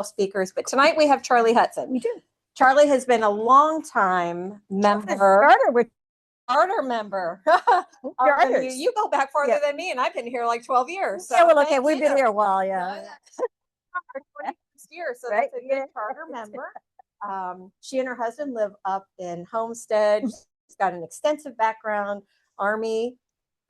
speakers, but tonight we have Charlie Hudson. We do. Charlie has been a long time member. Charter member. You go back farther than me, and I've been here like 12 years. So yeah, well, okay, we've been here a while, yeah. 26 years, so that's a good charter member. She and her husband live up in Homestead. She's got an extensive background, Army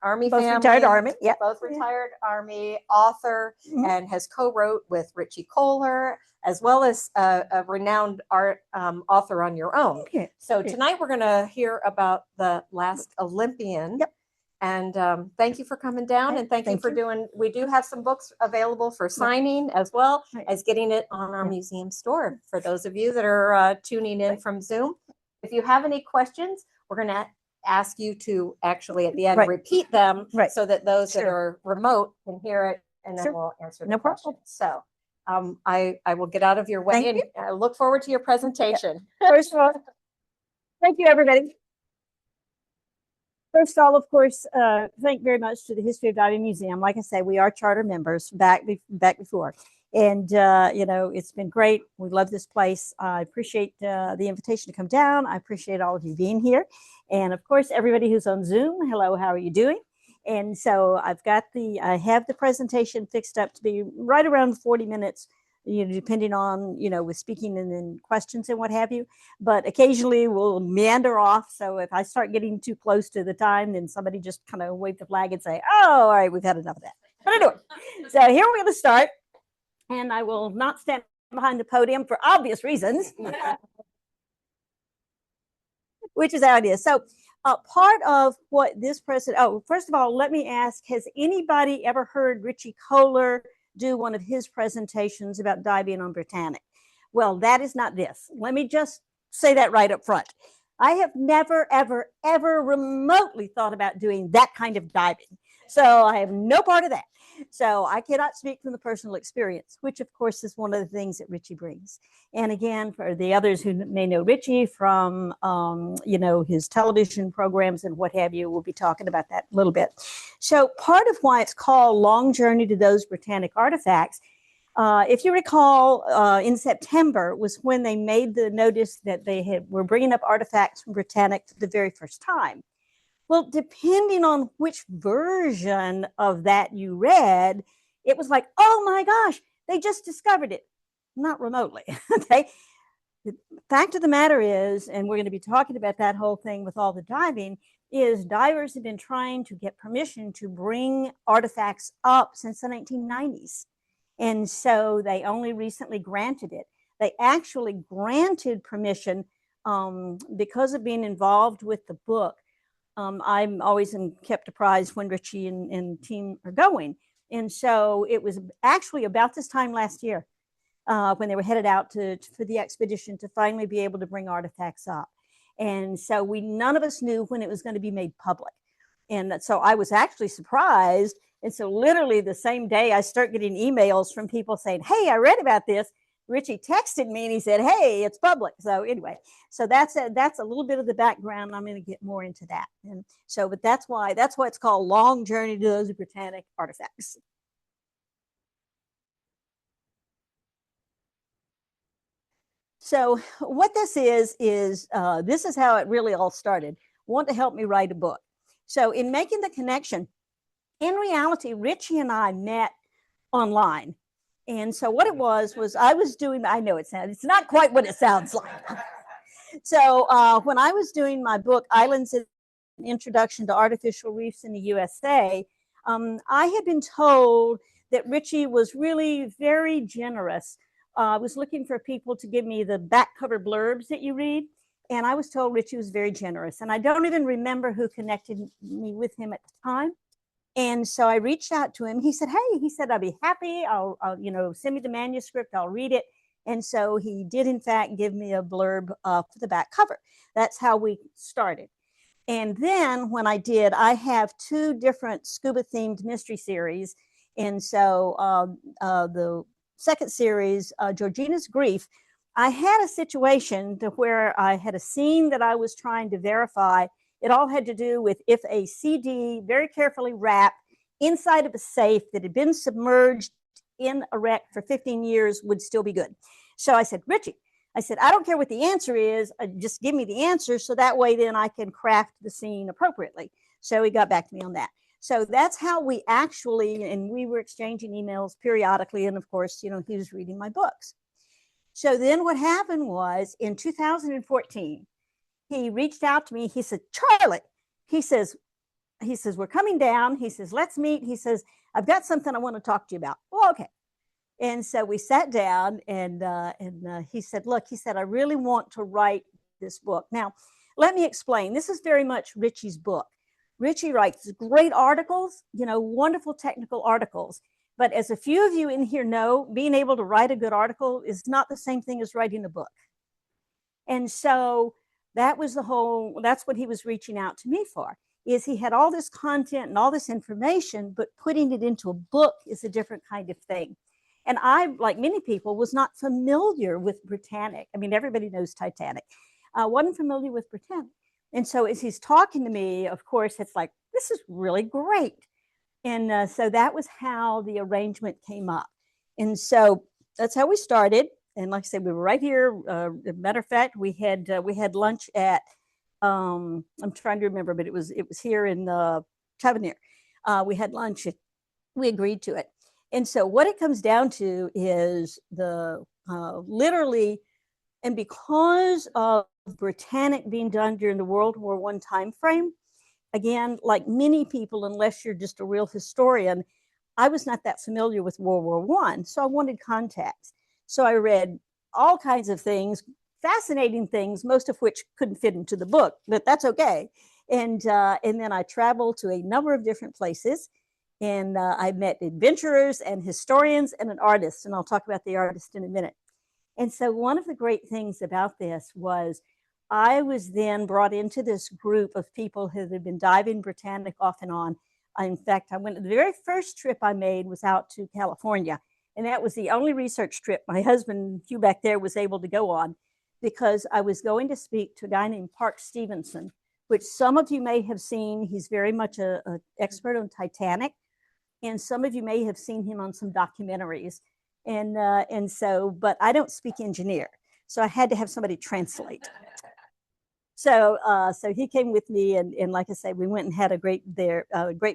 both family. Retired Army, yeah. Both retired Army, author, and has co-wrote with Richie Kohler, as well as a renowned art author on your own. Okay. So tonight we're going to hear about the Last Olympian. Yep. And thank you for coming down, and thank you for doing. We do have some books available for signing, as well as getting it on our museum store for those of you that are tuning in from Zoom. If you have any questions, we're going to ask you to actually at the end repeat them so that those that are remote can hear it, and then we'll answer the questions. So I will get out of your way, and I look forward to your presentation. First of all, thank you, everybody. First of all, of course, thank very much to the History of Diving Museum. Like I say, we are charter members back before. And, you know, it's been great. We love this place. I appreciate the invitation to come down. I appreciate all of you being here. And of course, everybody who's on Zoom, hello, how are you doing? And so I have the presentation fixed up to be right around 40 minutes, you know, depending on, you know, with speaking and then questions and what have you. But occasionally we'll meander off. So if I start getting too close to the time, then somebody just kind of wave the flag and say, oh, all right, we've had enough of that. But anyway, so here we're going to start. And I will not stand behind the podium for obvious reasons, which is how it is. So part of what this first of all, let me ask, has anybody ever heard Richie Kohler do one of his presentations about diving on Britannic? Well, that is not this. Let me just say that right up front. I have never, ever, ever remotely thought about doing that kind of diving. So I have no part of that. So I cannot speak from the personal experience, which of course is one of the things that Richie brings. And again, for the others who may know Richie from, you know, his television programs and what have you, we'll be talking about that a little bit. So part of why it's called Long Journey to Those Britannic Artifacts, if you recall, in September was when they made the notice that they were bringing up artifacts from Britannic for the very first time. Well, depending on which version of that you read, it was like, oh my gosh, they just discovered it. Not remotely, okay? The fact of the matter is, and we're going to be talking about that whole thing with all the diving, is divers have been trying to get permission to bring artifacts up since the 1990s. And so they only recently granted it. They actually granted permission because of being involved with the book. I'm always kept apprised when Richie and team are going. And so it was actually about this time last year when they were headed out for the expedition to finally be able to bring artifacts up. And so none of us knew when it was going to be made public. And so I was actually surprised. And so literally the same day I start getting emails from people saying, hey, I read about this. Richie texted me and he said, hey, it's public. So anyway, so that's a little bit of the background. I'm going to get more into that. And so, but that's why it's called Long Journey to Those Britannic Artifacts. So what this is this is how it really all started. Want to help me write a book. So in making the connection, in reality, Richie and I met online. And so what it was I was doing, I know it's not quite what it sounds like. So when I was doing my book, Islands, an Introduction to Artificial Reefs in the USA, I had been told that Richie was really very generous. I was looking for people to give me the back cover blurbs that you read. And I was told Richie was very generous. And I don't even remember who connected me with him at the time. And so I reached out to him. He said, hey, I'll be happy. I'll you know, send me the manuscript. I'll read it. And so he did, in fact, give me a blurb for the back cover. That's how we started. And then when I did, I have 2 different scuba themed mystery series. And so the second series, Georgina's Grief, I had a situation to where I had a scene that I was trying to verify. It all had to do with if a CD, very carefully wrapped inside of a safe that had been submerged in a wreck for 15 years would still be good. So I said, Richie, I said, I don't care what the answer is, just give me the answer so that way then I can craft the scene appropriately. So he got back to me on that. So that's how we actually, and we were exchanging emails periodically. And of course, you know, he was reading my books. So then what happened was in 2014, he reached out to me. He said, Charlie, he says, we're coming down. He says, let's meet. He says, I've got something I want to talk to you about. Well, okay. And so we sat down and he said, look, he said, I really want to write this book. Now, let me explain. This is very much Richie's book. Richie writes great articles, you know, wonderful technical articles. But as a few of you in here know, being able to write a good article is not the same thing as writing a book. And so that was that's what he was reaching out to me for, is he had all this content and all this information, but putting it into a book is a different kind of thing. And I, like many people, was not familiar with Britannic. I mean, everybody knows Titanic. I wasn't familiar with Britannic. And so as he's talking to me, of course, it's like, this is really great. And so that was how the arrangement came up. And so that's how we started. And like I said, we were right here. As a matter of fact, we had lunch at, I'm trying to remember, but it was here in Tavernier. We had lunch. We agreed to it. And so what it comes down to is literally, and because of Britannic being done during the World War I time frame, again, like many people, unless you're just a real historian, I was not that familiar with World War I, so I wanted context. So I read all kinds of things, fascinating things, most of which couldn't fit into the book, but that's okay. And then I traveled to a number of different places. And I met adventurers and historians and an artist, and I'll talk about the artist in a minute. And so one of the great things about this was I was then brought into this group of people who had been diving Britannic off and on. In fact, I went, the very first trip I made was out to California, and that was the only research trip my husband, Hugh back there, was able to go on, because I was going to speak to a guy named Park Stevenson, which some of you may have seen. He's very much an expert on Titanic. And some of you may have seen him on some documentaries. And so, but I don't speak engineer. So I had to have somebody translate. So he came with me, and like I say, we went and had a great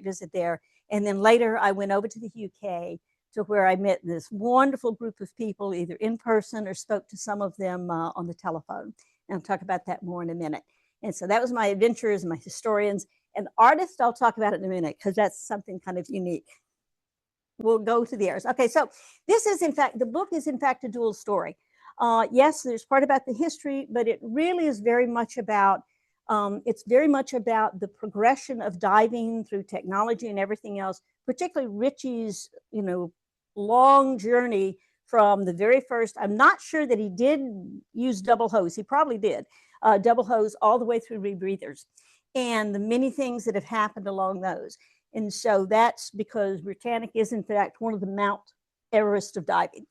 visit there. And then later I went over to the UK to where I met this wonderful group of people, either in person or spoke to some of them on the telephone. And I'll talk about that more in a minute. And so that was my adventurers and my historians. And artists, I'll talk about it in a minute, because that's something kind of unique. We'll go to the errors. Okay, so this is, in fact, the book is, in fact, a dual story. Yes, there's part about the history, but it really is very much about, it's very much about the progression of diving through technology and everything else, particularly Richie's, you know, long journey from the very first. I'm not sure that he did use double hose. He probably did. Double hose all the way through rebreathers, and the many things that have happened along those. And so that's because Britannic is, in fact, one of the Mount Everest of diving.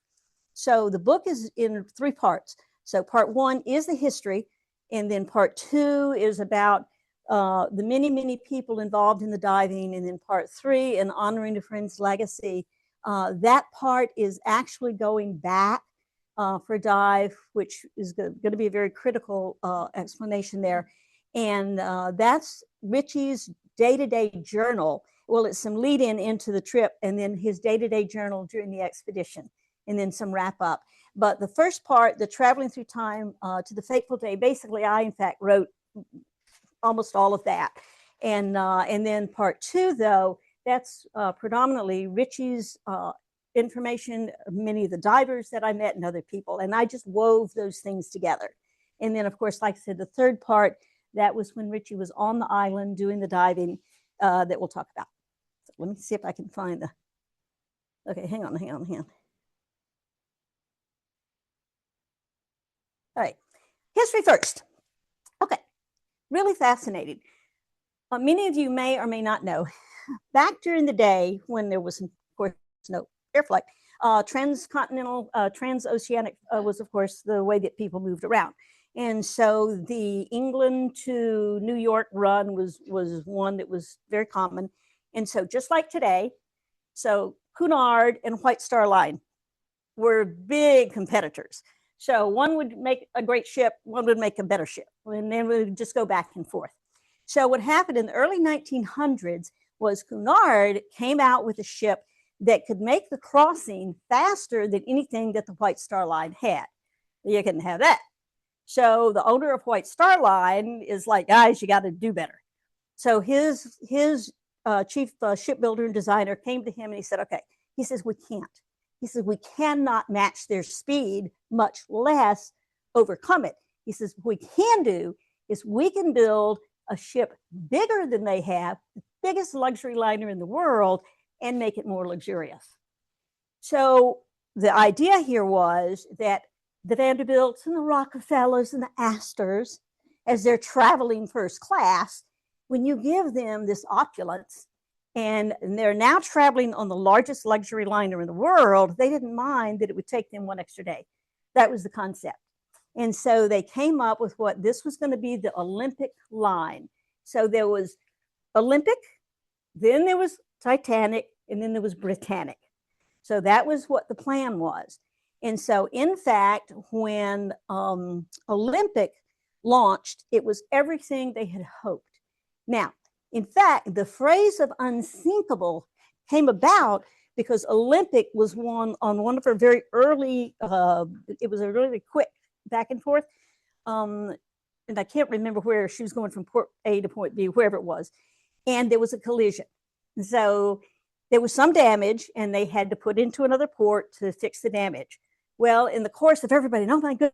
So the book is in 3 parts. So part 1 is the history, and then part 2 is about the many, many people involved in the diving, and then part 3, and honoring a friend's legacy. That part is actually going back for a dive, which is going to be a very critical explanation there. And that's Richie's day-to-day journal. Well, it's some lead-in into the trip, and then his day-to-day journal during the expedition, and then some wrap-up. But the first part, the traveling through time to the fateful day, basically I, in fact, wrote almost all of that. And then part 2, though, that's predominantly Richie's information, many of the divers that I met and other people. And I just wove those things together. And then, of course, like I said, the third part, that was when Richie was on the island doing the diving that we'll talk about. So let me see if I can find the, okay, hang on. All right, history first. Okay, really fascinating. Many of you may or may not know, back during the day when there was, of course, no air flight, transoceanic was, of course, the way that people moved around. And so the England to New York run was one that was very common. And so just like today, so Cunard and White Star Line were big competitors. So one would make a great ship, one would make a better ship, and then we would just go back and forth. So what happened in the early 1900s was Cunard came out with a ship that could make the crossing faster than anything that the White Star Line had. You couldn't have that. So the owner of White Star Line is like, guys, you got to do better. So his chief shipbuilder and designer came to him and he said, okay, he says, we can't. He says, we cannot match their speed, much less overcome it. He says, what we can do is we can build a ship bigger than they have, the biggest luxury liner in the world, and make it more luxurious. So the idea here was that the Vanderbilts and the Rockefellers and the Astors, as they're traveling first class, when you give them this opulence, and they're now traveling on the largest luxury liner in the world, they didn't mind that it would take them one extra day. That was the concept. And so they came up with what this was going to be, the Olympic line. So there was Olympic, then there was Titanic, and then there was Britannic. So that was what the plan was. And so in fact, when Olympic launched, it was everything they had hoped. Now, in fact, the phrase of unsinkable came about because Olympic was on one of her very early, it was a really quick back and forth. And I can't remember where she was going from port A to point B, wherever it was. And there was a collision. So there was some damage and they had to put into another port to fix the damage. Well, in the course of everybody, oh my goodness.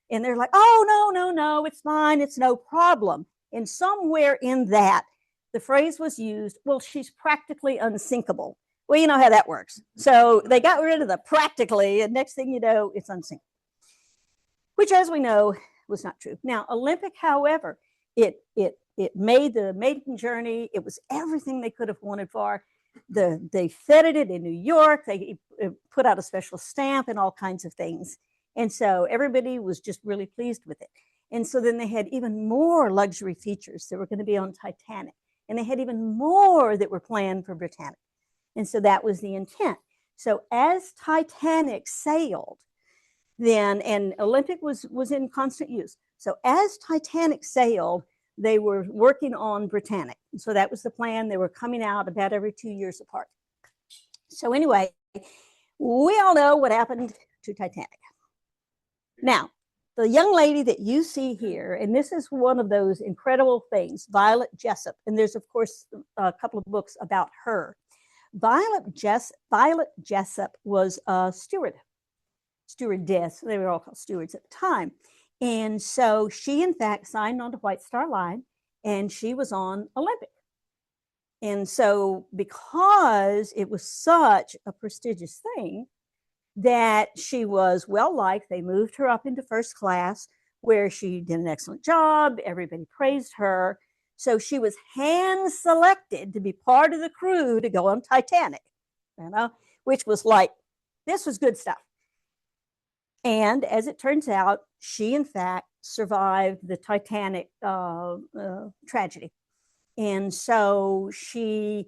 And they're like, oh, no, it's fine. It's no problem. And somewhere in that, the phrase was used, well, she's practically unsinkable. Well, you know how that works. So they got rid of the practically, and next thing you know, it's unsinkable, which, as we know, was not true. Now, Olympic, however, it made the maiden journey. It was everything they could have wanted for. They feted it in New York. They put out a special stamp and all kinds of things. And so everybody was just really pleased with it. And so then they had even more luxury features that were going to be on Titanic. And they had even more that were planned for Britannic. And so that was the intent. So as Titanic sailed, then, and Olympic was in constant use. So as Titanic sailed, they were working on Britannic. And so that was the plan. They were coming out about every 2 years apart. So anyway, we all know what happened to Titanic. Now, the young lady that you see here, and this is one of those incredible things, Violet Jessup, and there's, of course, a couple of books about her. Violet Jessup was a stewardess. They were all called stewards at the time. And so she, in fact, signed on to White Star Line, and she was on Olympic. And so because it was such a prestigious thing, that she was well liked. They moved her up into first class where she did an excellent job. Everybody praised her. So she was hand selected to be part of the crew to go on Titanic, which was like, this was good stuff. And as it turns out, she in fact survived the Titanic tragedy. And so she,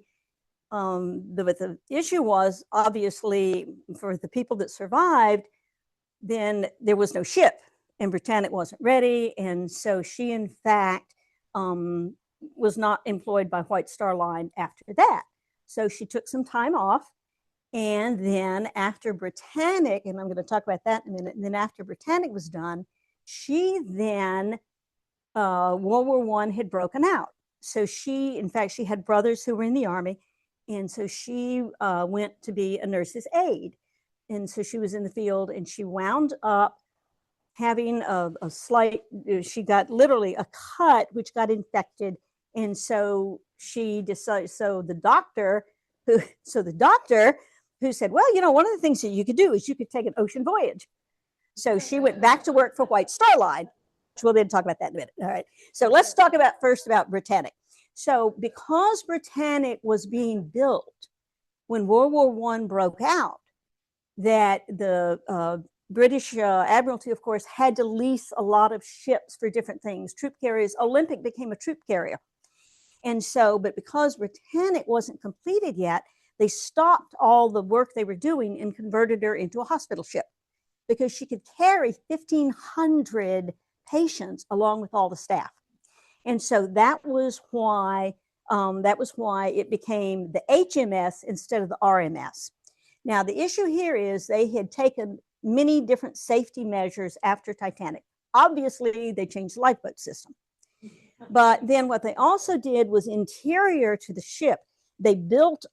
the issue was obviously for the people that survived, then there was no ship and Britannic wasn't ready. And so she in fact was not employed by White Star Line after that. So she took some time off. And then after Britannic, and I'm going to talk about that in a minute, and then after Britannic was done, she then, World War I had broken out. So she, in fact, she had brothers who were in the Army. And so she went to be a nurse's aide. And so she was in the field and she wound up having a slight, she got literally a cut, which got infected. And so she decided, the doctor who said, well, you know, one of the things that you could do is you could take an ocean voyage. So she went back to work for White Star Line, which we'll then talk about that in a minute. All right. So let's talk about first about Britannic. So because Britannic was being built when World War I broke out, that the British Admiralty, of course, had to lease a lot of ships for different things. Troop carriers, Olympic became a troop carrier. And so, but because Britannic wasn't completed yet, They stopped all the work they were doing and converted her into a hospital ship because she could carry 1,500 patients along with all the staff. And so that was why it became the HMS instead of the RMS. Now, the issue here is they had taken many different safety measures after Titanic. Obviously, they changed the lifeboat system. But then what they also did was interior to the ship. They built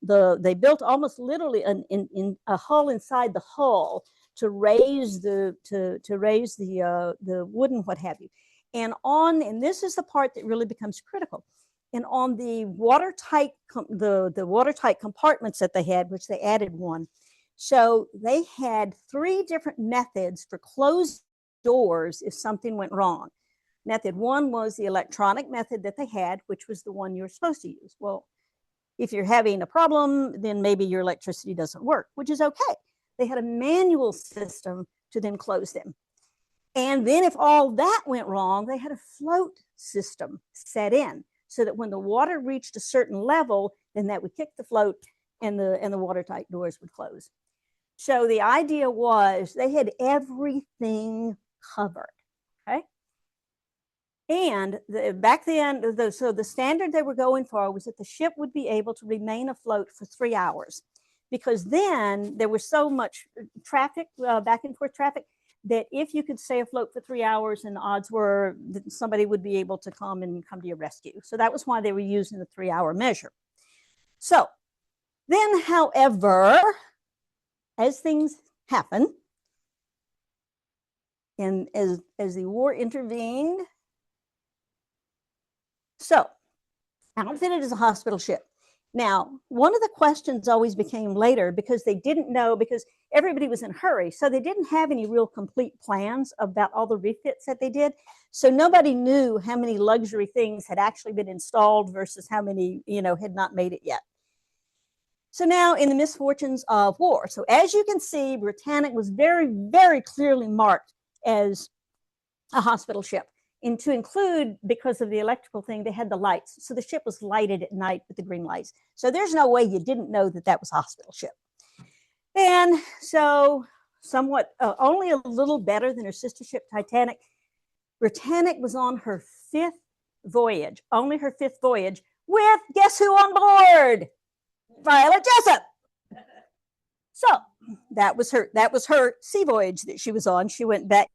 almost literally in a hull inside the hull to raise the wood and what have you. And this is the part that really becomes critical. And on the watertight compartments that they had, which they added one, so they had 3 different methods for closed doors if something went wrong. Method 1 was the electronic method that they had, which was the one you're supposed to use. Well, if you're having a problem, then maybe your electricity doesn't work, which is okay. They had a manual system to then close them. And then if all that went wrong, they had a float system set in so that when the water reached a certain level, then that would kick the float and the watertight doors would close. So the idea was they had everything covered, okay? And back then, so the standard they were going for was that the ship would be able to remain afloat for 3 hours, because then there was so much traffic, back and forth traffic, that if you could stay afloat for 3 hours, and the odds were that somebody would be able to come to your rescue. So that was why they were using the 3-hour measure. So then, however, as things happen, and as the war intervened, so outfitted as a hospital ship. Now, one of the questions always became later, because they didn't know, because everybody was in a hurry. So they didn't have any real complete plans about all the refits that they did. So nobody knew how many luxury things had actually been installed versus how many, had not made it yet. So now in the misfortunes of war. So as you can see, Britannic was very, very clearly marked as a hospital ship. And to include, because of the electrical thing, they had the lights. So the ship was lighted at night with the green lights. So there's no way you didn't know that that was a hospital ship. And so somewhat, only a little better than her sister ship, Titanic. Britannic was on her 5th voyage, only her 5th voyage, with, guess who on board? Violet Jessup. So that was her sea voyage that she was on. She went back,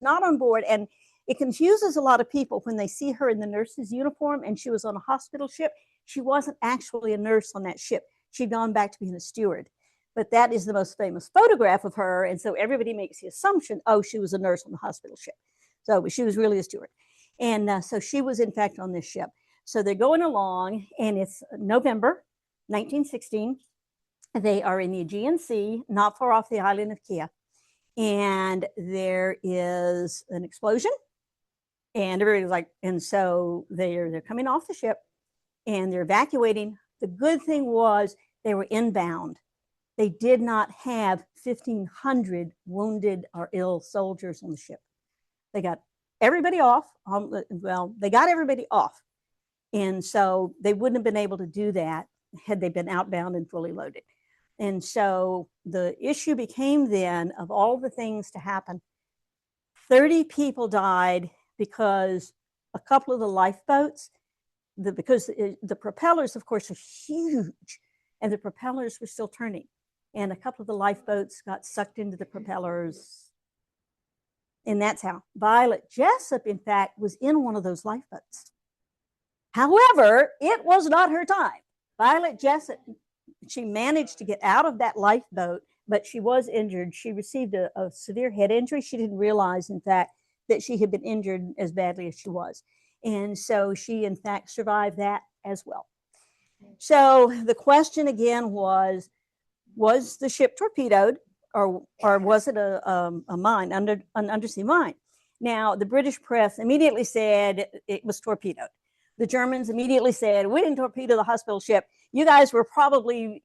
not on board, and it confuses a lot of people when they see her in the nurse's uniform and she was on a hospital ship. She wasn't actually a nurse on that ship. She'd gone back to being a steward. But that is the most famous photograph of her. And so everybody makes the assumption, oh, she was a nurse on the hospital ship. So she was really a steward. And so she was, in fact, on this ship. So they're going along, and it's November 1916. They are in the Aegean Sea, not far off the island of Kea. And there is an explosion. And everybody's like, and so they're coming off the ship and they're evacuating. The good thing was they were inbound. They did not have 1,500 wounded or ill soldiers on the ship. They got everybody off. They got everybody off. And so they wouldn't have been able to do that had they been outbound and fully loaded. And so the issue became then, of all the things to happen, 30 people died because a couple of the lifeboats, because the propellers, of course, are huge, and the propellers were still turning. And a couple of the lifeboats got sucked into the propellers. And that's how Violet Jessup, in fact, was in one of those lifeboats. However, it was not her time. Violet Jessup, she managed to get out of that lifeboat, but she was injured. She received a severe head injury. She didn't realize, in fact, that she had been injured as badly as she was. And so she, in fact, survived that as well. So the question again was the ship torpedoed, or was it a mine, an undersea mine? Now, the British press immediately said it was torpedoed. The Germans immediately said, we didn't torpedo the hospital ship. You guys were probably,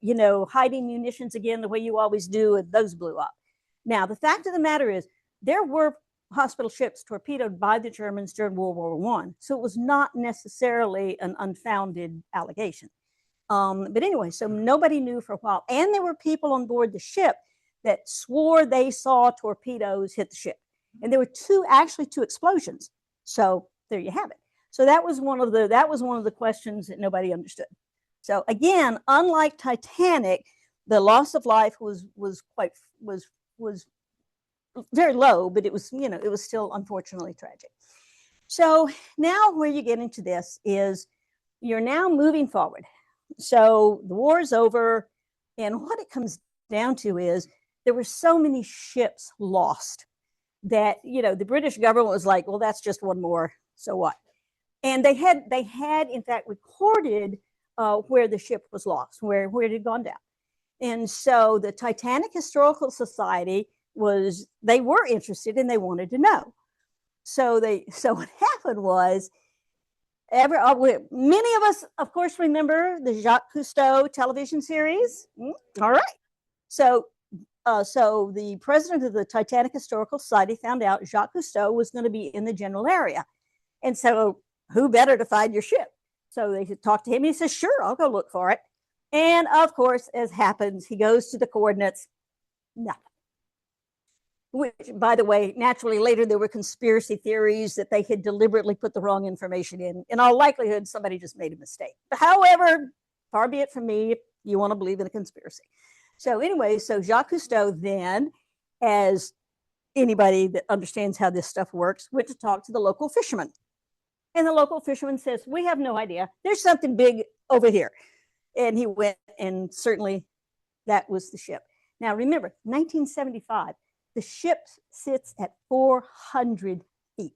hiding munitions again the way you always do, and those blew up. Now, the fact of the matter is, there were hospital ships torpedoed by the Germans during World War I. So it was not necessarily an unfounded allegation. But anyway, so nobody knew for a while. And there were people on board the ship that swore they saw torpedoes hit the ship. And there were actually two explosions. So there you have it. So that was one of the questions that nobody understood. So again, unlike Titanic, the loss of life was very low, but it was, it was still unfortunately tragic. So now where you get into this is you're now moving forward. So the war is over, and what it comes down to is there were so many ships lost that, the British government was like, well, that's just one more, so what? And they had in fact recorded where the ship was lost, where it had gone down. And so the Titanic Historical Society they were interested and they wanted to know. So what happened was, many of us, of course, remember the Jacques Cousteau television series. All right. So the president of the Titanic Historical Society found out Jacques Cousteau was going to be in the general area. And so who better to find your ship? So they talked to him. He says, sure, I'll go look for it. And of course, as happens, he goes to the coordinates. Nothing. Which, by the way, naturally later there were conspiracy theories that they had deliberately put the wrong information in. In all likelihood, somebody just made a mistake. However, far be it from me if you want to believe in a conspiracy. So anyway, so Jacques Cousteau then, as anybody that understands how this stuff works, went to talk to the local fisherman. And the local fisherman says, we have no idea. There's something big over here. And he went, and certainly that was the ship. Now remember, 1975. The ship sits at 400 feet,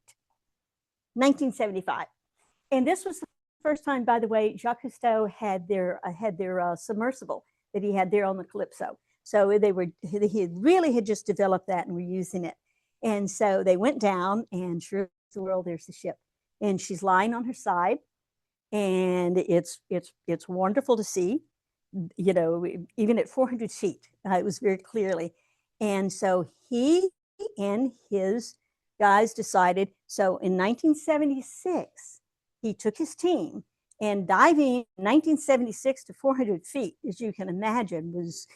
1975. And this was the first time, by the way, Jacques Cousteau had their submersible that he had there on the Calypso. So he really had just developed that and were using it. And so they went down, and sure as the world, there's the ship. And she's lying on her side. And it's wonderful to see, even at 400 feet, it was very clearly. And so he and his guys decided, so in 1976, he took his team, and diving 1976 to 400 feet, as you can imagine, was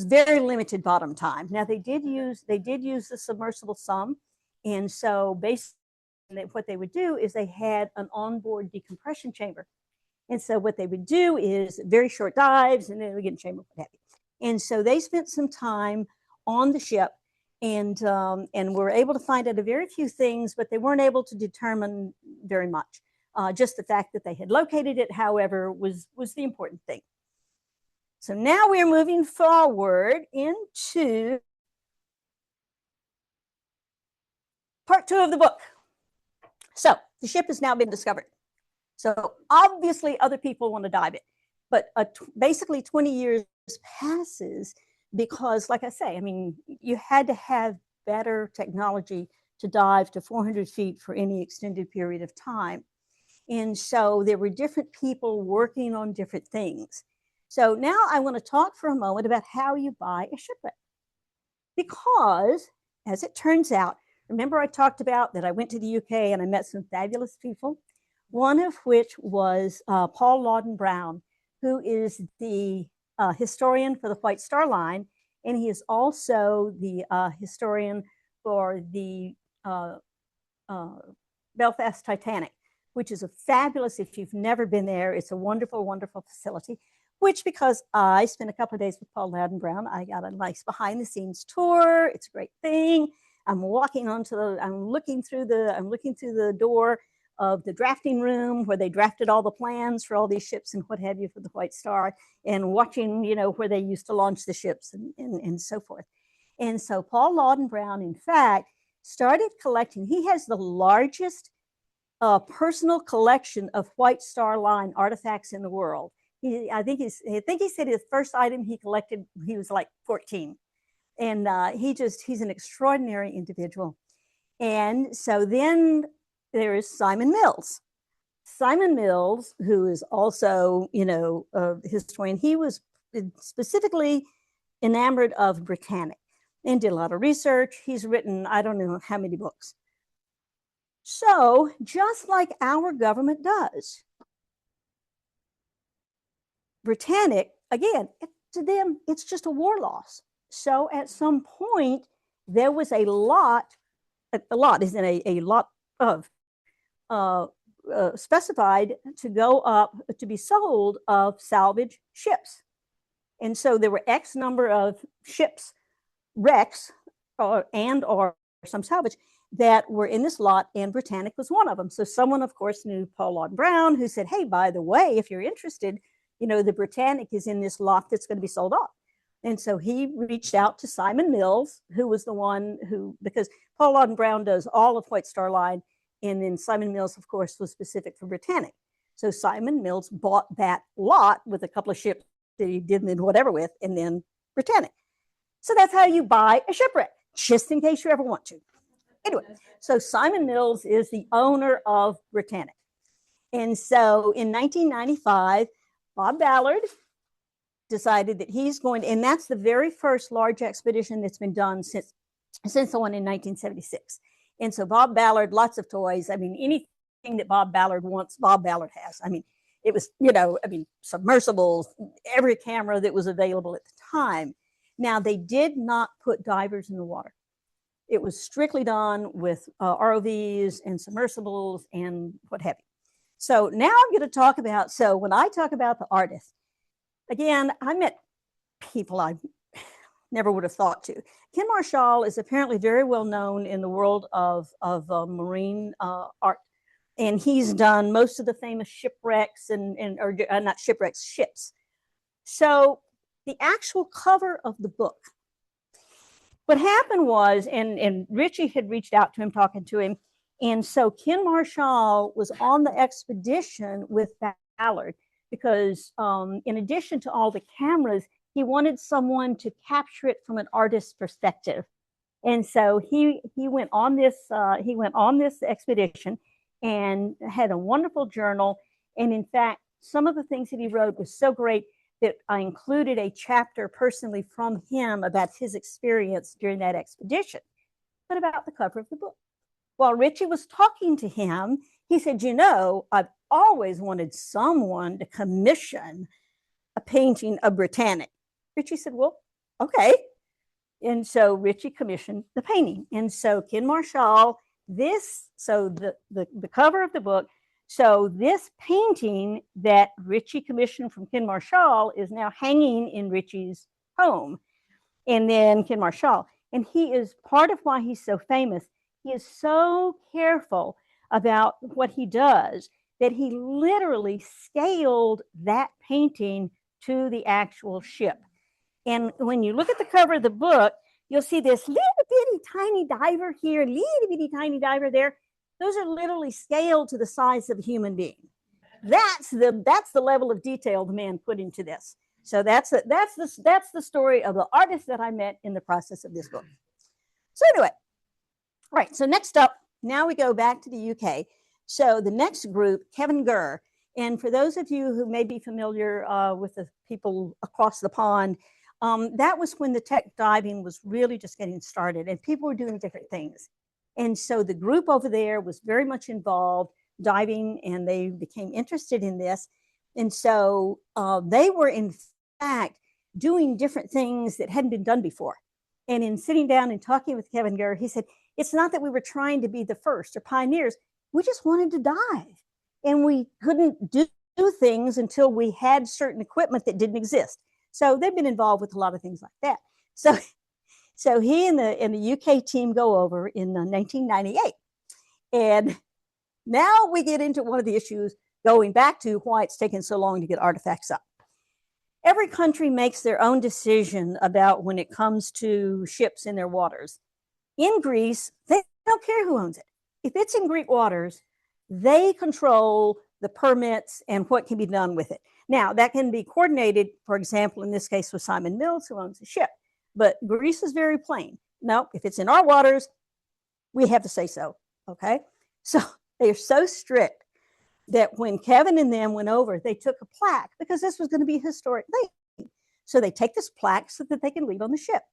very limited bottom time. Now they did use the submersible some, and so basically what they would do is they had an onboard decompression chamber. And so what they would do is very short dives, and then they would get in chamber, what have you. And so they spent some time on the ship, and were able to find out a very few things, but they weren't able to determine very much. Just the fact that they had located it, however, was the important thing. So now we're moving forward into part 2 of the book. So the ship has now been discovered. So obviously other people want to dive it, but basically 20 years passes, because like I say, I mean, you had to have better technology to dive to 400 feet for any extended period of time. And so there were different people working on different things. So now I want to talk for a moment about how you buy a shipwreck. Because as it turns out, remember I talked about that I went to the UK and I met some fabulous people, one of which was Paul Loudon Brown, who is the historian for the White Star Line, and he is also the historian for the Belfast Titanic, which is a fabulous, if you've never been there, it's a wonderful, wonderful facility, which because I spent a couple of days with Paul Loudon Brown, I got a nice behind the scenes tour. It's a great thing. I'm looking through the door of the drafting room where they drafted all the plans for all these ships and what have you for the White Star, and watching, where they used to launch the ships and so forth. And so Paul Loudon Brown, in fact, started collecting. He has the largest personal collection of White Star Line artifacts in the world. I think he said his first item he collected, he was like 14. And he's an extraordinary individual. And so then there is Simon Mills. Simon Mills, who is also, a historian, he was specifically enamored of Britannic and did a lot of research. He's written, I don't know how many books. So just like our government does, Britannic, again, to them, it's just a war loss. So at some point, there was a lot is in a lot of specified to go up to be sold of salvage ships. And so there were X number of ships, wrecks, or some salvage that were in this lot, and Britannic was one of them. So someone, of course, knew Paul Lawton Brown, who said, hey, by the way, if you're interested, the Britannic is in this lot that's going to be sold off. And so he reached out to Simon Mills, who was the one who, because Paul Lawton Brown does all of White Star Line, and then Simon Mills, of course, was specific for Britannic. So Simon Mills bought that lot with a couple of ships that he did whatever with, and then Britannic. So that's how you buy a shipwreck, just in case you ever want to. Anyway, so Simon Mills is the owner of Britannic. And so in 1995, Bob Ballard decided that he's going to, and that's the very first large expedition that's been done since the one in 1976. And so Bob Ballard, lots of toys. I mean, anything that Bob Ballard wants, Bob Ballard has. I mean, it was, submersibles, every camera that was available at the time. Now, they did not put divers in the water. It was strictly done with ROVs and submersibles and what have you. So now I'm going to talk about, so when I talk about the artists, again, I met people I never would have thought to. Ken Marshall is apparently very well known in the world of marine art. And he's done most of the famous shipwrecks or not shipwrecks, ships. So the actual cover of the book, what happened was, and Richie had reached out to him, talking to him. And so Ken Marshall was on the expedition with Ballard because in addition to all the cameras, he wanted someone to capture it from an artist's perspective. And so he went on this expedition and had a wonderful journal. And in fact, some of the things that he wrote was so great that I included a chapter personally from him about his experience during that expedition, but about the cover of the book. While Richie was talking to him, he said, I've always wanted someone to commission a painting of Britannic. Richie said, well, okay. And so Richie commissioned the painting. And so Ken Marshall, the cover of the book, so this painting that Richie commissioned from Ken Marshall is now hanging in Richie's home. And then Ken Marshall, and he is part of why he's so famous. He is so careful about what he does that he literally scaled that painting to the actual ship. And when you look at the cover of the book, you'll see this little bitty tiny diver here, little bitty tiny diver there. Those are literally scaled to the size of a human being. That's the level of detail the man put into this. So that's the story of the artist that I met in the process of this book. So anyway, right. So next up, now we go back to the UK. So the next group, Kevin Gurr, and for those of you who may be familiar with the people across the pond, that was when the tech diving was really just getting started, and people were doing different things. And so the group over there was very much involved diving, and they became interested in this. And so they were, in fact, doing different things that hadn't been done before. And in sitting down and talking with Kevin Gurr, he said, it's not that we were trying to be the first or pioneers. We just wanted to dive. And we couldn't do things until we had certain equipment that didn't exist. So they've been involved with a lot of things like that. So he and the UK team go over in 1998. And now we get into one of the issues going back to why it's taken so long to get artifacts up. Every country makes their own decision about when it comes to ships in their waters. In Greece, they don't care who owns it. If it's in Greek waters, they control the permits and what can be done with it. Now, that can be coordinated, for example, in this case with Simon Mills, who owns the ship. But Greece is very plain. No, if it's in our waters, we have to say so, okay? So they are so strict that when Kevin and them went over, they took a plaque because this was going to be a historic thing. So they take this plaque so that they can leave on the ship.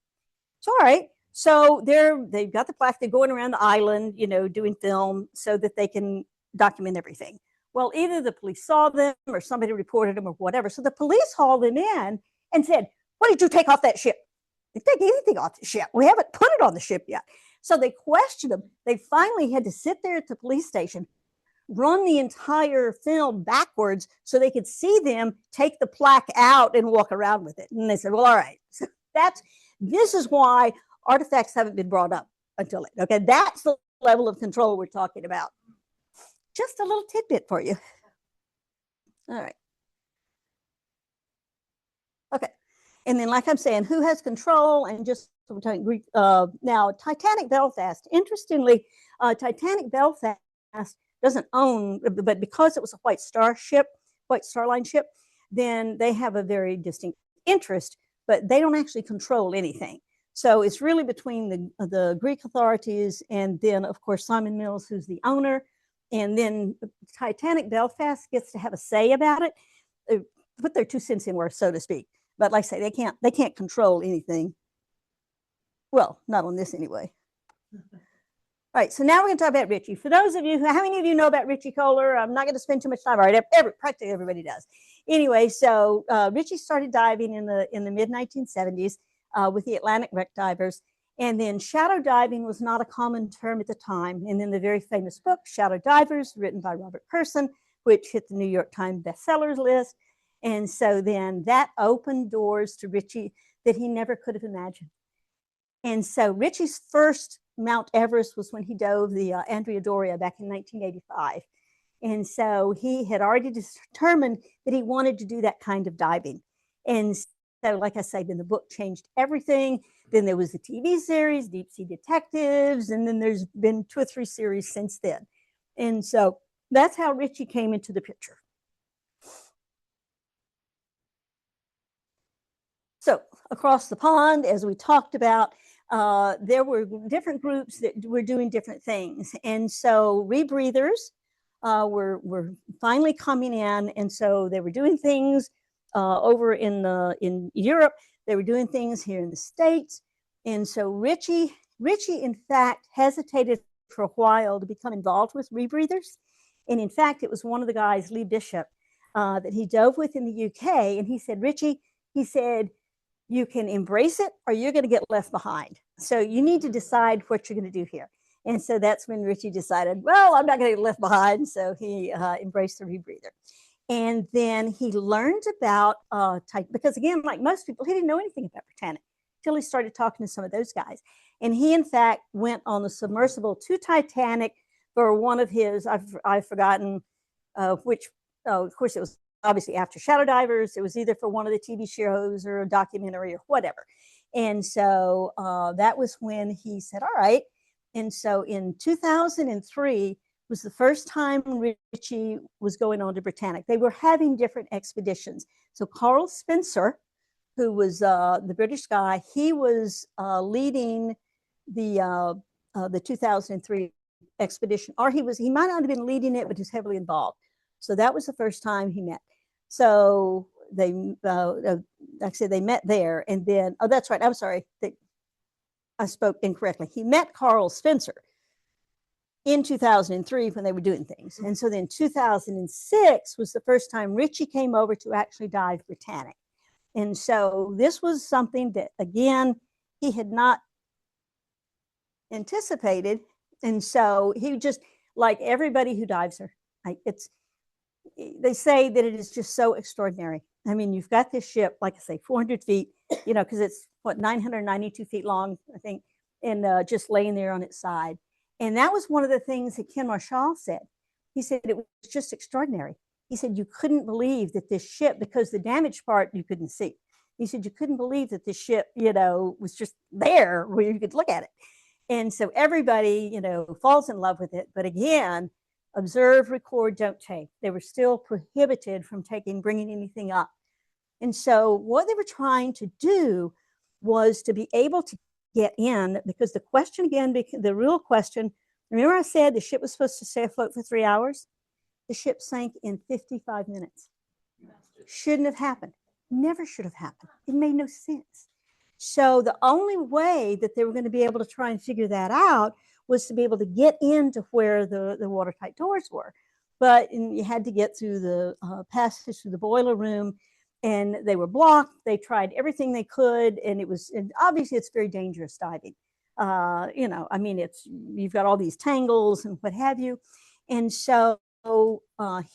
So, all right. So they've got the plaque. They're going around the island, doing film so that they can document everything. Well, either the police saw them or somebody reported them or whatever. So the police hauled them in and said, what did you take off that ship? They didn't take anything off the ship. We haven't put it on the ship yet. So they questioned them. They finally had to sit there at the police station, run the entire film backwards so they could see them take the plaque out and walk around with it. And they said, well, all right. So this is why artifacts haven't been brought up until it. Okay, that's the level of control we're talking about. Just a little tidbit for you. All right. Okay. And then, like I'm saying, who has control? And just now, Titanic Belfast. Interestingly, Titanic Belfast doesn't own, but because it was a White Star Line ship, then they have a very distinct interest, but they don't actually control anything. So it's really between the Greek authorities and then, of course, Simon Mills, who's the owner. And then Titanic Belfast gets to have a say about it, put their 2 cents in worth, so to speak. But like I say, they can't control anything. Well, not on this anyway. All right, so now we're going to talk about Richie. For those of you how many of you know about Richie Kohler? I'm not going to spend too much time. All right, practically everybody does. Anyway, so Richie started diving in the mid 1970s with the Atlantic wreck divers. And then shadow diving was not a common term at the time. And then the very famous book, Shadow Divers, written by Robert Person, which hit the New York Times bestsellers list. And so then that opened doors to Richie that he never could have imagined. And so Richie's first Mount Everest was when he dove the Andrea Doria back in 1985. And so he had already determined that he wanted to do that kind of diving. And so, like I say, then the book changed everything. Then there was the TV series, Deep Sea Detectives, and then there's been 2 or 3 series since then. And so that's how Richie came into the picture. So across the pond, as we talked about, there were different groups that were doing different things. And so rebreathers were finally coming in. And so they were doing things over in Europe. They were doing things here in the States. And so Richie, in fact, hesitated for a while to become involved with rebreathers. And in fact, it was one of the guys, Lee Bishop, that he dove with in the UK. And he said, Richie, he said, you can embrace it or you're going to get left behind. So you need to decide what you're going to do here. And so that's when Richie decided, well, I'm not going to get left behind. So he embraced the rebreather. And then he learned about, because again, like most people, he didn't know anything about Britannic until he started talking to some of those guys. And he, in fact, went on the submersible to Titanic for one of his, I've forgotten which, of course, it was obviously after Shadow Divers. It was either for one of the TV shows or a documentary or whatever. And so that was when he said, all right. And so in 2003 was the first time Richie was going on to Britannic. They were having different expeditions. So Carl Spencer, who was the British guy, he was leading the 2003 expedition, or he might not have been leading it, but he was heavily involved. So that was the first time he met. So they, like I said, they met there, and then, oh, that's right. I'm sorry, I spoke incorrectly. He met Carl Spencer in 2003 when they were doing things. And so then 2006 was the first time Richie came over to actually dive Britannic. And so this was something that, again, he had not anticipated. And so he just, like everybody who dives her, they say that it is just so extraordinary. I mean, you've got this ship, like I say, 400 feet, you know, because it's what, 992 feet long, I think, and just laying there on its side. And that was one of the things that Ken Marshall said. He said it was just extraordinary. He said you couldn't believe that this ship, because the damaged part you couldn't see. He said you couldn't believe that this ship, you know, was just there where you could look at it. And so everybody, you know, falls in love with it. But again, observe, record, don't take. They were still prohibited from bringing anything up. And so what they were trying to do was to be able to get in, because the question again, the real question, remember I said the ship was supposed to stay afloat for 3 hours? The ship sank in 55 minutes. Shouldn't have happened. Never should have happened. It made no sense. So the only way that they were going to be able to try and figure that out was to be able to get into where the watertight doors were. but you had to get through the passage through the boiler room, and they were blocked. They tried everything they could, and obviously it's very dangerous diving. You know, I mean, you've got all these tangles and what have you. And so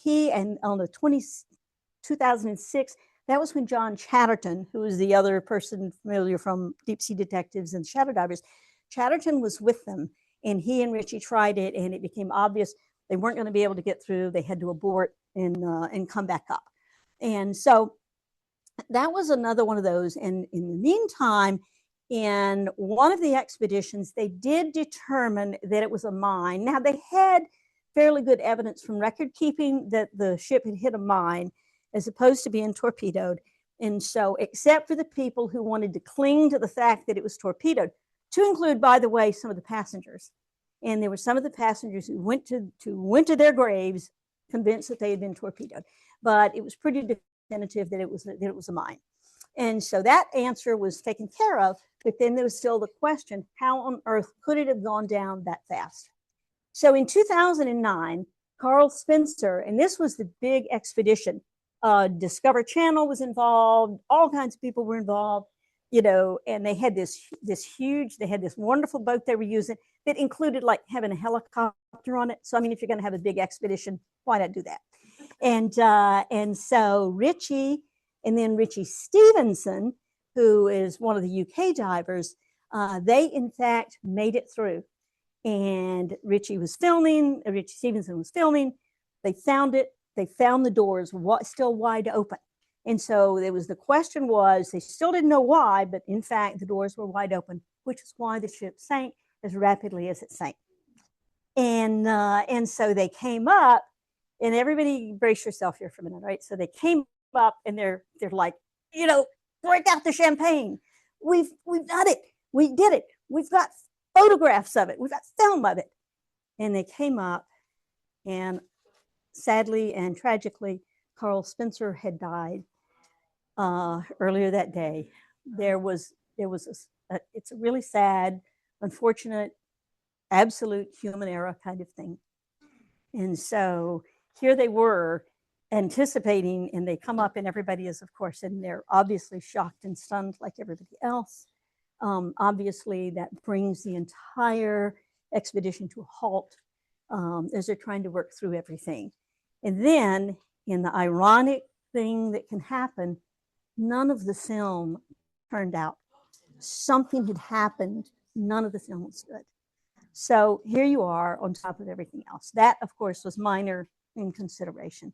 he, and on the 2006, that was when John Chatterton, who was the other person familiar from Deep Sea Detectives and Shadow Divers, Chatterton was with them, and he and Richie tried it, and it became obvious they weren't going to be able to get through. They had to abort and come back up. And so that was another one of those. And in the meantime, in one of the expeditions, they did determine that it was a mine. Now, they had fairly good evidence from record keeping that the ship had hit a mine as opposed to being torpedoed. And so, except for the people who wanted to cling to the fact that it was torpedoed, to include, by the way, some of the passengers. And there were some of the passengers who went to their graves convinced that they had been torpedoed. But it was pretty definitive that it was a mine. And so that answer was taken care of, but then there was still the question, how on earth could it have gone down that fast? So in 2009, Carl Spencer, and this was the big expedition, Discovery Channel was involved, all kinds of people were involved, you know, and they had this wonderful boat they were using that included like having a helicopter on it. So, I mean, if you're going to have a big expedition, why not do that? And so Richie, and then Richie Stevenson, who is one of the UK divers, they in fact made it through. And Richie Stevenson was filming. They found it. They found the doors still wide open. And so the question was, they still didn't know why, but in fact, the doors were wide open, which is why the ship sank as rapidly as it sank. And so they came up, and everybody brace yourself here for a minute, right? So they came up, and they're like, you know, break out the champagne. We've done it. We did it. We've got photographs of it. We've got film of it. And they came up, and sadly and tragically, Carl Spencer had died earlier that day. It's a really sad, unfortunate, absolute human error kind of thing. And so here they were anticipating, and they come up, and everybody is, of course, and they're obviously shocked and stunned like everybody else. Obviously, that brings the entire expedition to a halt as they're trying to work through everything. And then, in the ironic thing that can happen, none of the film turned out. Something had happened. None of the film was good. So here you are on top of everything else. That, of course, was minor in consideration.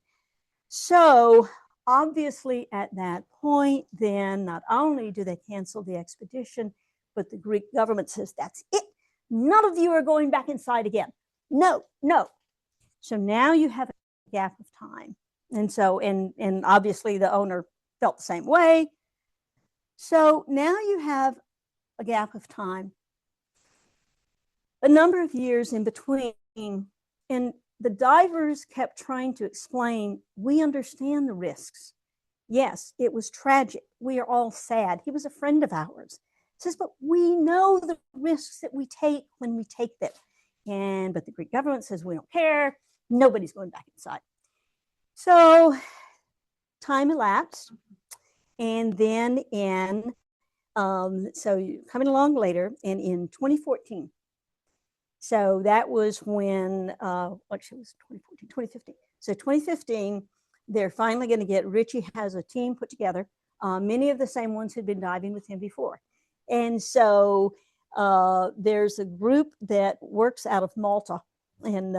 So obviously at that point, then not only do they cancel the expedition, but the Greek government says, that's it. None of you are going back inside again. No. So now you have a gap of time. And so, and obviously the owner felt the same way. So now you have a gap of time, a number of years in between, and the divers kept trying to explain, we understand the risks. Yes, it was tragic. We are all sad. He was a friend of ours. He says, but we know the risks that we take when we take them. But the Greek government says, we don't care. Nobody's going back inside. So time elapsed. And then so coming along later, and in 2014, so that was when, actually it was 2015. So 2015, they're finally going to get, Richie has a team put together. Many of the same ones had been diving with him before. And so there's a group that works out of Malta, and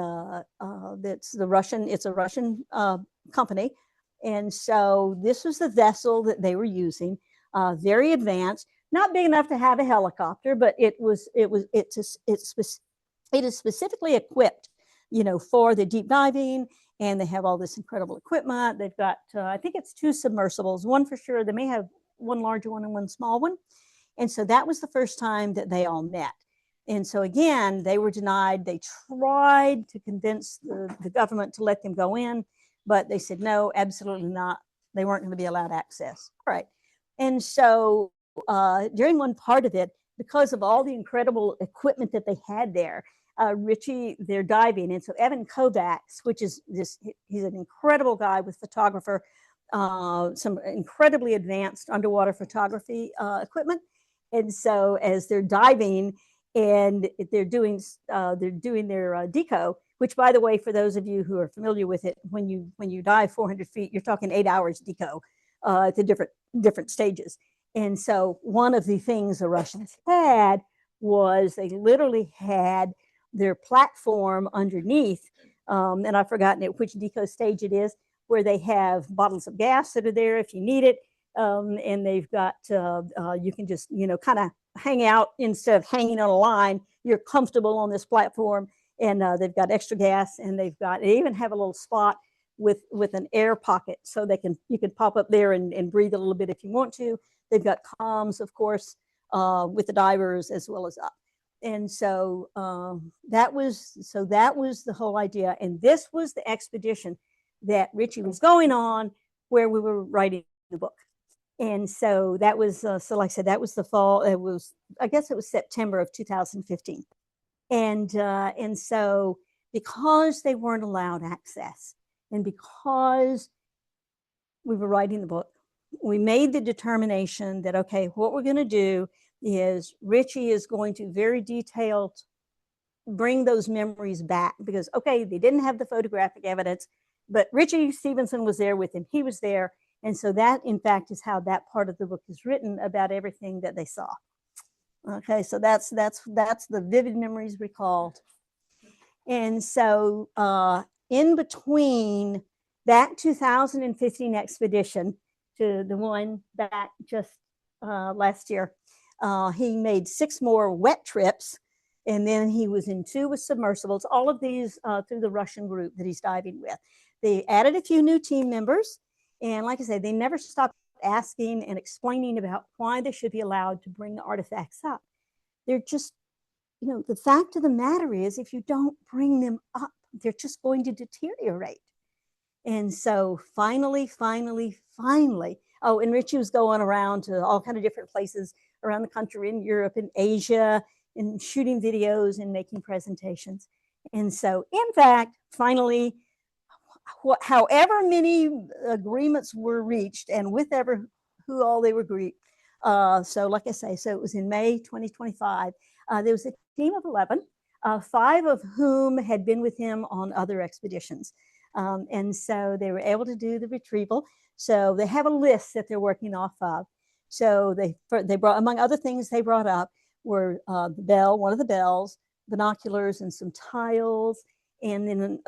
it's a Russian company. And so this was the vessel that they were using, very advanced, not big enough to have a helicopter, but it is specifically equipped, you know, for the deep diving, and they have all this incredible equipment. They've got, I think it's 2 submersibles, one for sure. They may have one larger one and one small one. And so that was the first time that they all met. And so again, they were denied. They tried to convince the government to let them go in, but they said, no, absolutely not. They weren't going to be allowed access. All right. And so during one part of it, because of all the incredible equipment that they had there, Richie, they're diving. And so Evan Kovacs, which is he's an incredible guy with photographer, some incredibly advanced underwater photography equipment. And so as they're diving and they're doing their deco, which, by the way, for those of you who are familiar with it, when you dive 400 feet, you're talking 8 hours deco at the different stages. And so one of the things the Russians had was they literally had their platform underneath, and I've forgotten which deco stage it is, where they have bottles of gas that are there if you need it, and they've got you can just kind of hang out instead of hanging on a line. You're comfortable on this platform, and they've got extra gas, and they even have a little spot with an air pocket, so you can pop up there and breathe a little bit if you want to. They've got comms, of course, with the divers as well as up. And so that was the whole idea. And this was the expedition that Richie was going on where we were writing the book. And so that was, so like I said, that was the fall. I guess it was September of 2015. And so because they weren't allowed access and because we were writing the book, we made the determination that, okay, what we're going to do is Richie is going to very detailed bring those memories back because, okay, they didn't have the photographic evidence, but Richie Stevenson was there with him. He was there. And so that, in fact, is how that part of the book is written about everything that they saw. Okay, so that's the vivid memories recalled. And so in between that 2015 expedition to the one back just last year, he made 6 more wet trips, and then he was in 2 with submersibles, all of these through the Russian group that he's diving with. They added a few new team members, and like I said, they never stopped asking and explaining about why they should be allowed to bring the artifacts up. They're just, the fact of the matter is, if you don't bring them up, they're just going to deteriorate. And so finally, oh, and Richie was going around to all kind of different places around the country, in Europe and Asia, and shooting videos and making presentations. And so, in fact, finally, however many agreements were reached and with who all they were agreed. So like I say, so it was in May 2025. There was a team of 11, 5 of whom had been with him on other expeditions. And so they were able to do the retrieval. So they have a list that they're working off of. So they brought, among other things they brought up were the bell, one of the bells, binoculars, and some tiles, and then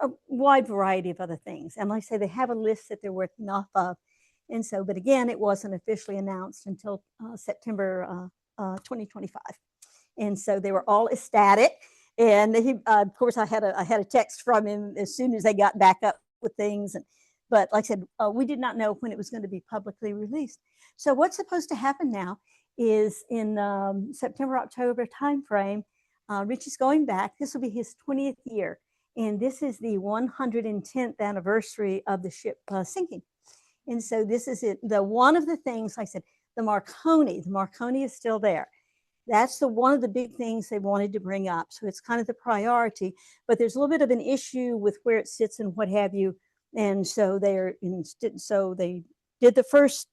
a wide variety of other things. And like I say, they have a list that they're working off of. And so, but again, it wasn't officially announced until September 2025. And so they were all ecstatic. And he, of course, I had a text from him as soon as they got back up with things. But like I said, we did not know when it was going to be publicly released. So what's supposed to happen now is in September, October timeframe, Richie's going back. This will be his 20th year. And this is the 110th anniversary of the ship sinking. And so this is it. One of the things, like I said, the Marconi is still there. That's one of the big things they wanted to bring up. So it's kind of the priority, but there's a little bit of an issue with where it sits and what have you. And so they did the first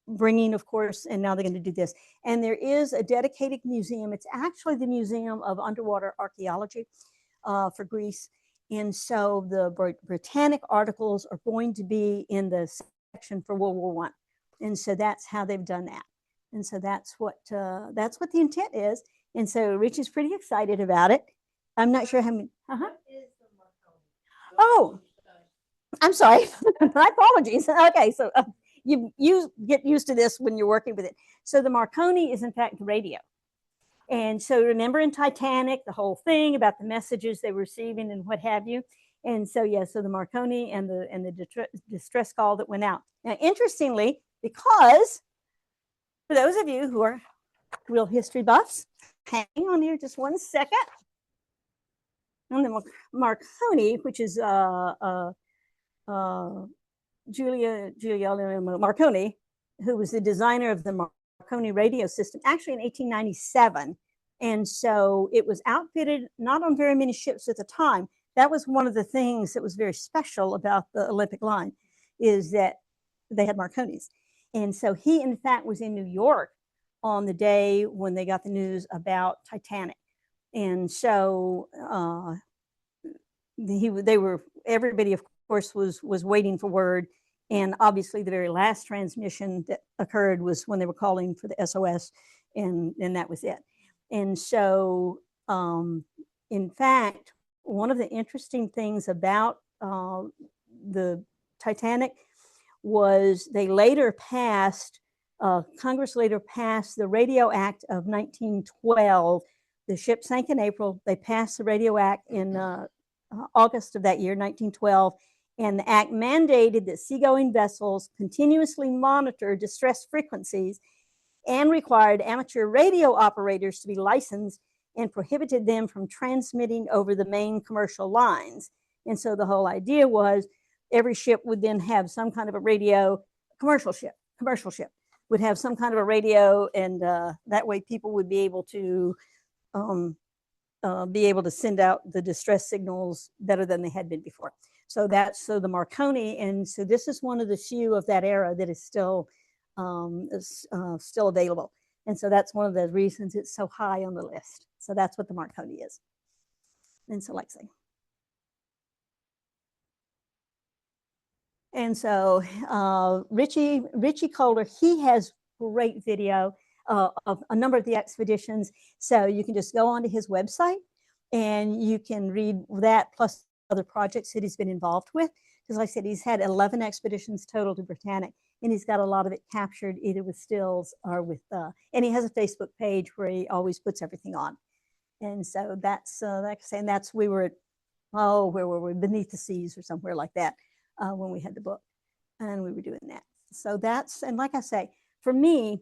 bringing, of course, and now they're going to do this. And there is a dedicated museum. It's actually the Museum of Underwater Archaeology for Greece. And so the Britannic articles are going to be in the section for World War I. And so that's how they've done that. And so that's what the intent is. And so Richie's pretty excited about it. I'm not sure how many. Oh, I'm sorry. My apologies. Okay, so you get used to this when you're working with it. So the Marconi is in fact radio. And so remember in Titanic, the whole thing about the messages they were receiving and what have you. And so, yeah, so the Marconi and the distress call that went out. Now, interestingly, because for those of you who are real history buffs, hang on here just one second. And the Marconi, which is Giuliano Marconi, who was the designer of the Marconi radio system, actually in 1897, And so it was outfitted not on very many ships at the time. That was one of the things that was very special about the Olympic line, is that they had Marconis. And so he, in fact, was in New York on the day when they got the news about Titanic. And so everybody, of course, was waiting for word. And obviously the very last transmission that occurred was when they were calling for the SOS, and that was it. And so, in fact, one of the interesting things about the Titanic was they later passed, Congress later passed the Radio Act of 1912. The ship sank in April. They passed the Radio Act in August of that year, 1912. And the act mandated that seagoing vessels continuously monitor distress frequencies and required amateur radio operators to be licensed and prohibited them from transmitting over the main commercial lines. And so the whole idea was every ship would then have some kind of a radio, commercial ship would have some kind of a radio, and that way people would be able to send out the distress signals better than they had been before. So the Marconi, and so this is one of the few of that era that is still available. And so that's one of the reasons it's so high on the list. So that's what the Marconi is. And so Lexi. And so Richie Kohler, he has great video of a number of the expeditions. So you can just go onto his website and you can read that plus other projects that he's been involved with. Because like I said, he's had 11 expeditions total to Britannic, and he's got a lot of it captured either with stills or with, and he has a Facebook page where he always puts everything on. And so that's, like I say, and that's, we were at, where were we? Beneath the Seas or somewhere like that when we had the book, and we were doing that. So that's, and like I say, for me,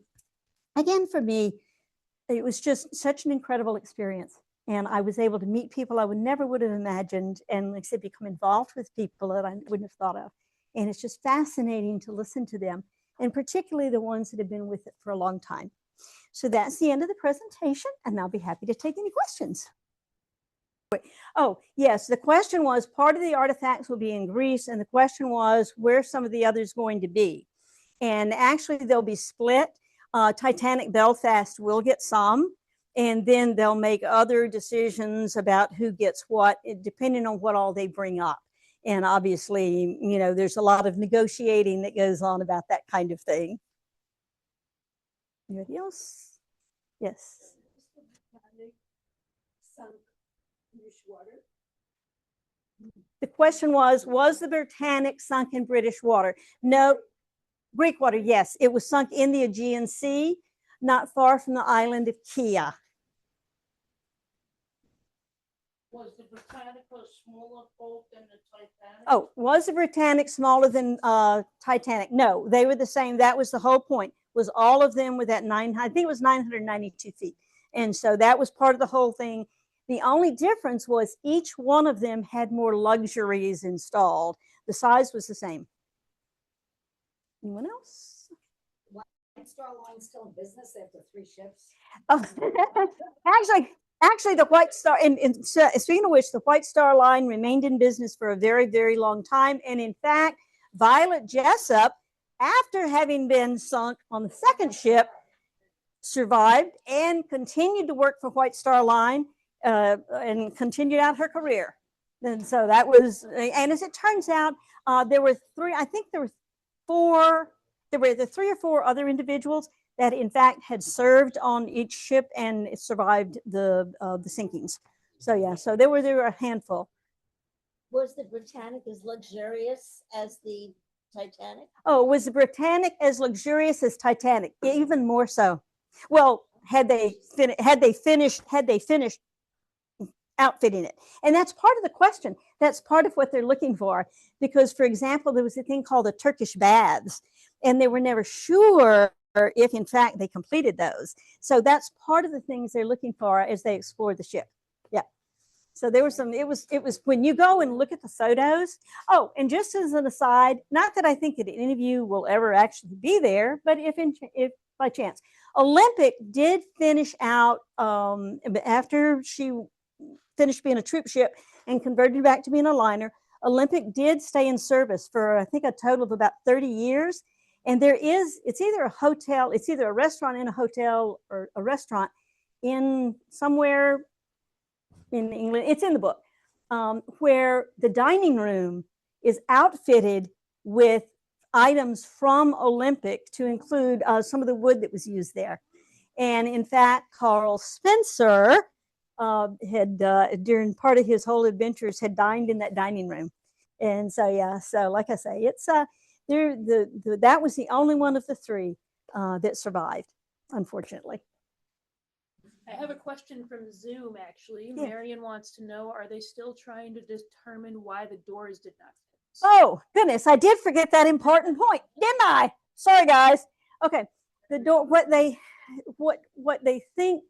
it was just such an incredible experience. And I was able to meet people I never would have imagined, and like I said, become involved with people that I wouldn't have thought of. And it's just fascinating to listen to them, and particularly the ones that have been with it for a long time. So that's the end of the presentation, and I'll be happy to take any questions. Oh, yes, the question was, part of the artifacts will be in Greece, and the question was, where's some of the others going to be? And actually, they'll be split. Titanic Belfast will get some, and then they'll make other decisions about who gets what, depending on what all they bring up. And obviously, you know, there's a lot of negotiating that goes on about that kind of thing. Anybody else? Yes. The question was the Britannic sunk in British water? No. Greek water, yes. It was sunk in the Aegean Sea, not far from the island of Kea. Was the Britannic a smaller boat than the Titanic? Oh, was the Britannic smaller than Titanic? No, they were the same. That was the whole point, was all of them with that I think it was 992 feet. And so that was part of the whole thing. The only difference was each one of them had more luxuries installed. The size was the same. Anyone else? White Star Line's still in business after 3 ships? Oh, actually, the White Star, and speaking of which, the White Star Line remained in business for a very, very long time. And in fact, Violet Jessup, after having been sunk on the second ship, survived and continued to work for White Star Line and continued out her career. And so that was, and as it turns out, there were 3 or 4 other individuals that in fact had served on each ship and survived the sinkings. So yeah, so there were a handful. Was the Britannic as luxurious as the Titanic? Oh, was the Britannic as luxurious as Titanic? Even more so. Well, had they finished outfitting it. And that's part of the question. That's part of what they're looking for. Because, for example, there was a thing called the Turkish baths, and they were never sure if, in fact, they completed those. So that's part of the things they're looking for as they explore the ship. Yeah. So there was some, it was when you go and look at the photos. Oh, and just as an aside, not that I think that any of you will ever actually be there, but if by chance. Olympic did finish out after she finished being a troop ship and converted back to being a liner. Olympic did stay in service for, I think, a total of about 30 years. And it's either a hotel, it's either a restaurant in a hotel or a restaurant in somewhere in England. It's in the book, where the dining room is outfitted with items from Olympic, to include some of the wood that was used there. And in fact, Carl Spencer had, during part of his whole adventures, had dined in that dining room. And so, yeah, so like I say, it's that was the only one of the three that survived, unfortunately. I have a question from Zoom, actually. Yeah. Marion wants to know, are they still trying to determine why the doors did not fit? Oh, goodness, I did forget that important point, didn't I? Sorry, guys. Okay, the door, what they think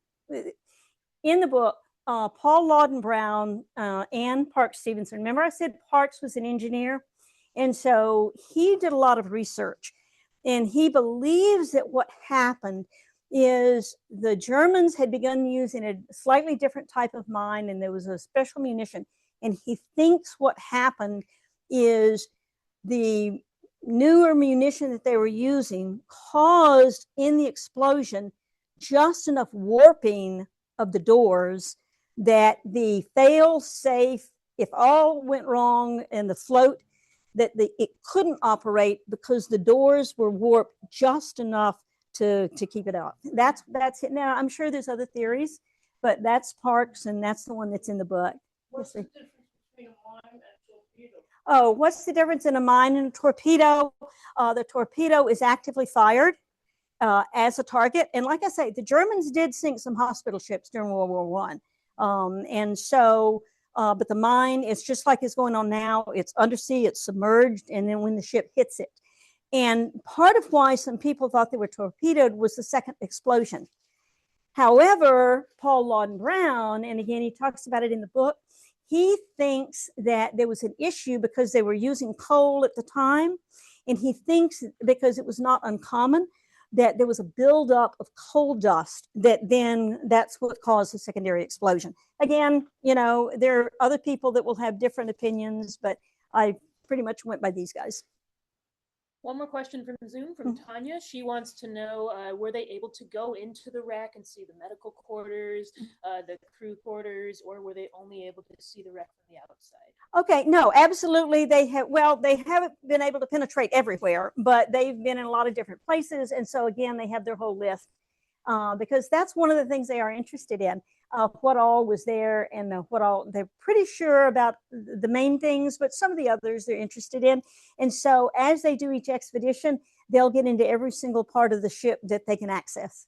in the book, Paul Lawden Brown and Parks Stevenson. Remember I said Parks was an engineer? And so he did a lot of research, and he believes that what happened is the Germans had begun using a slightly different type of mine, and there was a special munition. And he thinks what happened is the newer munition that they were using caused in the explosion just enough warping of the doors that the fail-safe, if all went wrong and the float, that it couldn't operate because the doors were warped just enough to keep it out. That's it. Now, I'm sure there's other theories, but that's Parks, and that's the one that's in the book. What's the difference between a mine and a torpedo? Oh, what's the difference in a mine and a torpedo? The torpedo is actively fired as a target. And like I say, the Germans did sink some hospital ships during World War I. And so, but the mine is just like it's going on now. It's undersea, it's submerged, and then when the ship hits it. And part of why some people thought they were torpedoed was the second explosion. However, Paul Lawden Brown, and again, he talks about it in the book, he thinks that there was an issue because they were using coal at the time. And he thinks, because it was not uncommon, that there was a buildup of coal dust that's what caused the secondary explosion. Again, you know, there are other people that will have different opinions, but I pretty much went by these guys. One more question from Zoom from Tanya. She wants to know, were they able to go into the wreck and see the medical quarters, the crew quarters, or were they only able to see the wreck from the outside? Okay, no, absolutely. They haven't been able to penetrate everywhere, but they've been in a lot of different places. And so again, they have their whole list because that's one of the things they are interested in. What all was there and what all, they're pretty sure about the main things, but some of the others they're interested in. And so as they do each expedition, they'll get into every single part of the ship that they can access.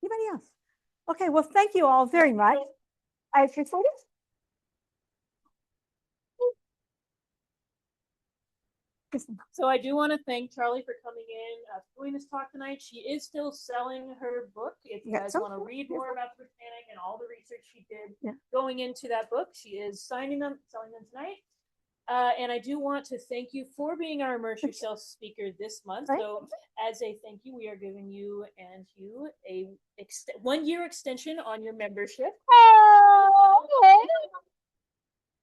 Anybody else? Okay, well, thank you all very much. I appreciate it. So I do want to thank Charlie for coming in, doing this talk tonight. She is still selling her book. If you guys want to read more about the Britannic and all the research she did going into that book, she is selling them tonight. And I do want to thank you for being our Immerse Yourself speaker this month. So as a thank you, we are giving you and Hugh a 1-year extension on your membership.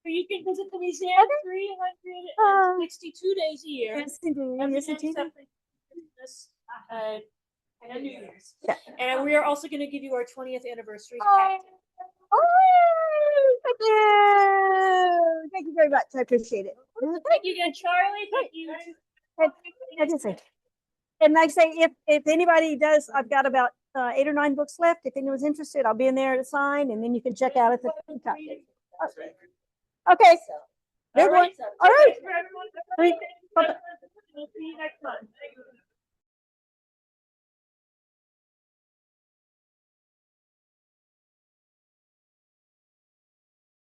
You can visit the museum 362 days a year. Yes, indeed. Yes, indeed. Christmas and New Year's. Yeah. And we are also going to give you our 20th anniversary pack. Thank you. Thank you very much. I appreciate it. Thank you again, Charlie. Thank you. And like I say, if anybody does, I've got about 8 or 9 books left. If anyone's interested, I'll be in there to sign, and then you can check out at the top. Okay. Good one. All right.